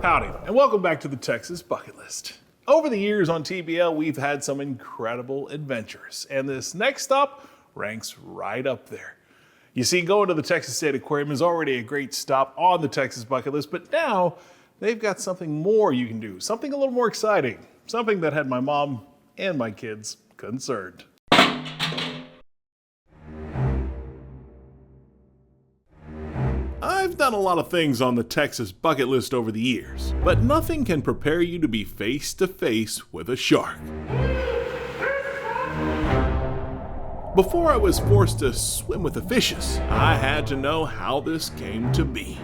Howdy, and welcome back to the Texas Bucket List. Over the years on TBL, we've had some incredible adventures, and this next stop ranks right up there. You see, going to the Texas State Aquarium is already a great stop on the Texas Bucket List, but now they've got something more you can do, something a little more exciting, something that had my mom and my kids concerned. I've done a lot of things on the Texas Bucket List over the years, but nothing can prepare you to be face to face with a shark. Before I was forced to swim with the fishes, I had to know how this came to be.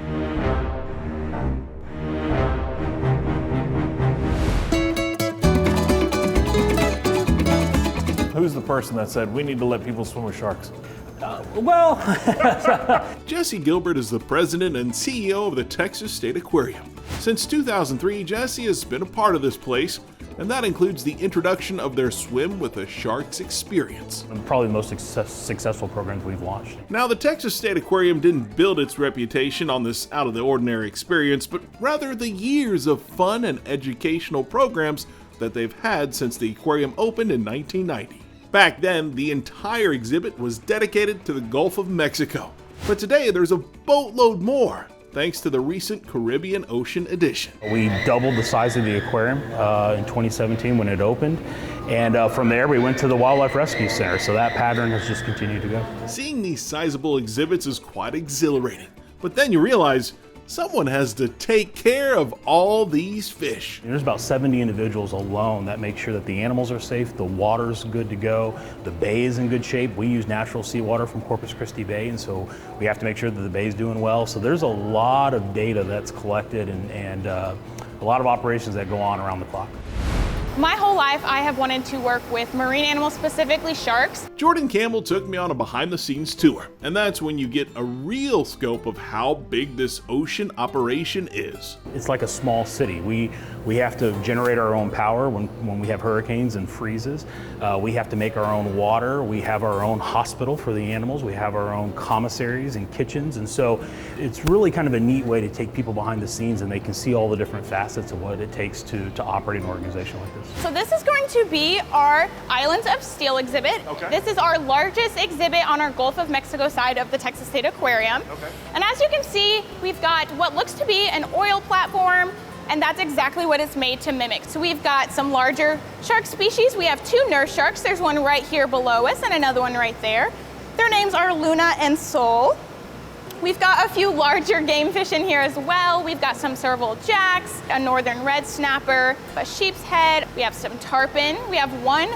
Who's the person that said we need to let people swim with sharks? Jesse Gilbert is the president and CEO of the Texas State Aquarium. Since 2003, Jesse has been a part of this place, and that includes the introduction of their Swim with the Sharks experience. Probably the most successful programs we've launched. Now, the Texas State Aquarium didn't build its reputation on this out-of-the-ordinary experience, but rather the years of fun and educational programs that they've had since the aquarium opened in 1990. Back then, the entire exhibit was dedicated to the Gulf of Mexico. But today, there's a boatload more, thanks to the recent Caribbean Ocean edition. We doubled the size of the aquarium in 2017 when it opened. And from there, we went to the Wildlife Rescue Center. So that pattern has just continued to go. Seeing these sizable exhibits is quite exhilarating. But then you realize someone has to take care of all these fish. There's about 70 individuals alone that make sure that the animals are safe, the water's good to go, the bay is in good shape. We use natural seawater from Corpus Christi Bay, and so we have to make sure that the bay is doing well. So there's a lot of data that's collected and a lot of operations that go on around the clock. My whole life, I have wanted to work with marine animals, specifically sharks. Jordan Campbell took me on a behind-the-scenes tour, and that's when you get a real scope of how big this ocean operation is. It's like a small city. We have to generate our own power when we have hurricanes and freezes. We have to make our own water. We have our own hospital for the animals. We have our own commissaries and kitchens, and so it's really kind of a neat way to take people behind the scenes, and they can see all the different facets of what it takes to operate an organization like this. So this is going to be our Islands of Steel exhibit. Okay. This is our largest exhibit on our Gulf of Mexico side of the Texas State Aquarium. Okay. And as you can see, we've got what looks to be an oil platform, and that's exactly what it's made to mimic. So we've got some larger shark species. We have two nurse sharks. There's one right here below us and another one right there. Their names are Luna and Sol. We've got a few larger game fish in here as well. We've got some serval jacks, a northern red snapper, a sheep's head. We have some tarpon. We have one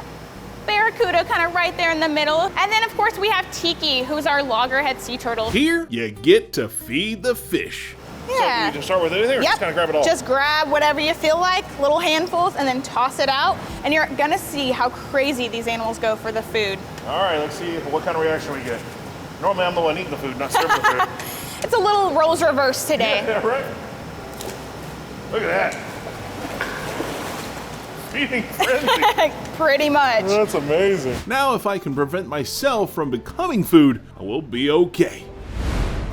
barracuda kind of right there in the middle. And then of course we have Tiki, who's our loggerhead sea turtle. Here, you get to feed the fish. Yeah. So you just start with anything or just kind of grab it all? Just grab whatever you feel like, little handfuls, and then toss it out. And you're gonna see how crazy these animals go for the food. All right, let's see what kind of reaction we get. Normally I'm the one eating the food, not serving the food. It's a little roles reversed today. Yeah, right. Look at that. Feeding frenzy. Pretty much. That's amazing. Now if I can prevent myself from becoming food, I will be okay.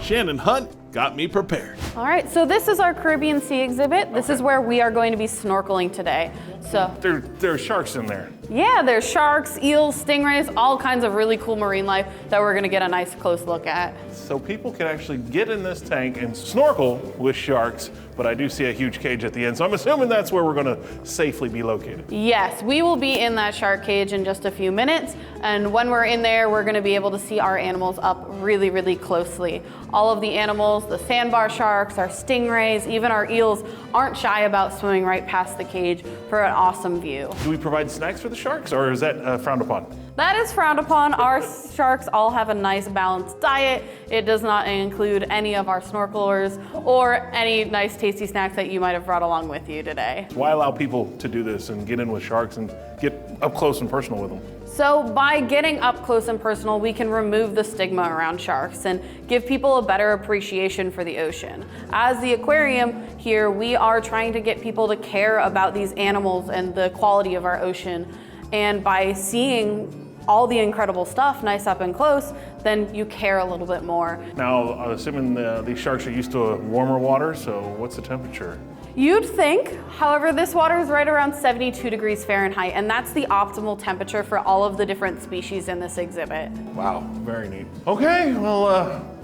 Shannon Hunt got me prepared. All right, so this is our Caribbean Sea exhibit. This is where we are going to be snorkeling today. So There are sharks in there. yeah, there's sharks, eels, stingrays, all kinds of really cool marine life that we're gonna get a nice close look at. So people can actually get in this tank and snorkel with sharks, but I do see a huge cage at the end, so I'm assuming that's where we're gonna safely be located. Yes, we will be in that shark cage in just a few minutes, and when we're in there, we're gonna be able to see our animals up really, really closely. All of the animals, the sandbar sharks, our stingrays, even our eels aren't shy about swimming right past the cage for an awesome view. Do we provide snacks for the sharks, or is that frowned upon? That is frowned upon. Our sharks all have a nice balanced diet. It does not include any of our snorkelers or any nice tasty snacks that you might have brought along with you today. Why allow people to do this and get in with sharks and get up close and personal with them? So by getting up close and personal, we can remove the stigma around sharks and give people a better appreciation for the ocean. As the aquarium here, we are trying to get people to care about these animals and the quality of our ocean. And by seeing all the incredible stuff nice up and close, then you care a little bit more. Now, I'm assuming these sharks are used to warmer water, so what's the temperature? You'd think, however, this water is right around 72 degrees Fahrenheit, and that's the optimal temperature for all of the different species in this exhibit. Wow, very neat. Okay, well,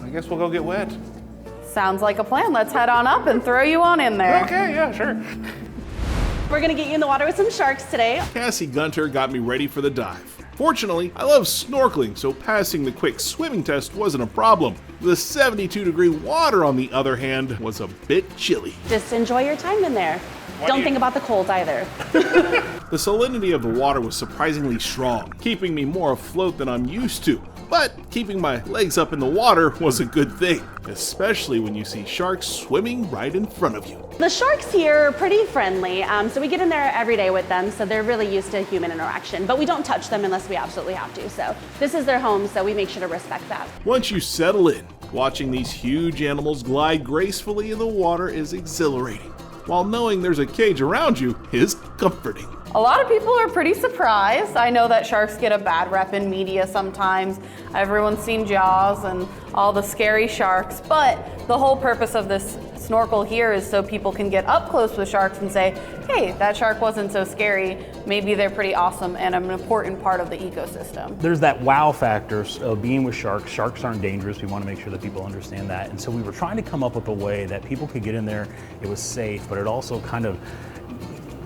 I guess we'll go get wet. Sounds like a plan. Let's head on up and throw you on in there. Okay, yeah, sure. We're gonna get you in the water with some sharks today. Cassie Gunter got me ready for the dive. Fortunately, I love snorkeling, so passing the quick swimming test wasn't a problem. The 72-degree water, on the other hand, was a bit chilly. Just enjoy your time in there. Don't think about the cold either. The salinity of the water was surprisingly strong, keeping me more afloat than I'm used to. But keeping my legs up in the water was a good thing, especially when you see sharks swimming right in front of you. The sharks here are pretty friendly, so we get in there every day with them, so they're really used to human interaction. But we don't touch them unless we absolutely have to. So this is their home, so we make sure to respect that. Once you settle in, watching these huge animals glide gracefully in the water is exhilarating, while knowing there's a cage around you is comforting. A lot of people are pretty surprised. I know that sharks get a bad rep in media sometimes. Everyone's seen Jaws and all the scary sharks, but the whole purpose of this snorkel here is so people can get up close with sharks and say, hey, that shark wasn't so scary. Maybe they're pretty awesome and an important part of the ecosystem. There's that wow factor of being with sharks. Sharks aren't dangerous. We want to make sure that people understand that. And so we were trying to come up with a way that people could get in there. It was safe, but it also kind of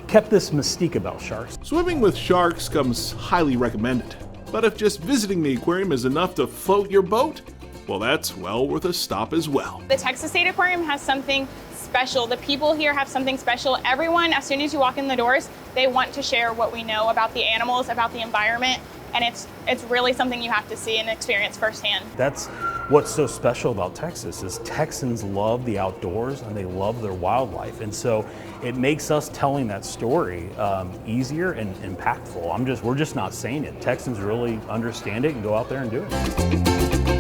kept this mystique about sharks. Swimming with sharks comes highly recommended. But if just visiting the aquarium is enough to float your boat, well, that's well worth a stop as well. The Texas State Aquarium has something special. The people here have something special. Everyone, as soon as you walk in the doors, they want to share what we know about the animals, about the environment, and it's really something you have to see and experience firsthand. That's what's so special about Texas is Texans love the outdoors and they love their wildlife. And so it makes us telling that story easier and impactful. We're just not saying it. Texans really understand it and go out there and do it.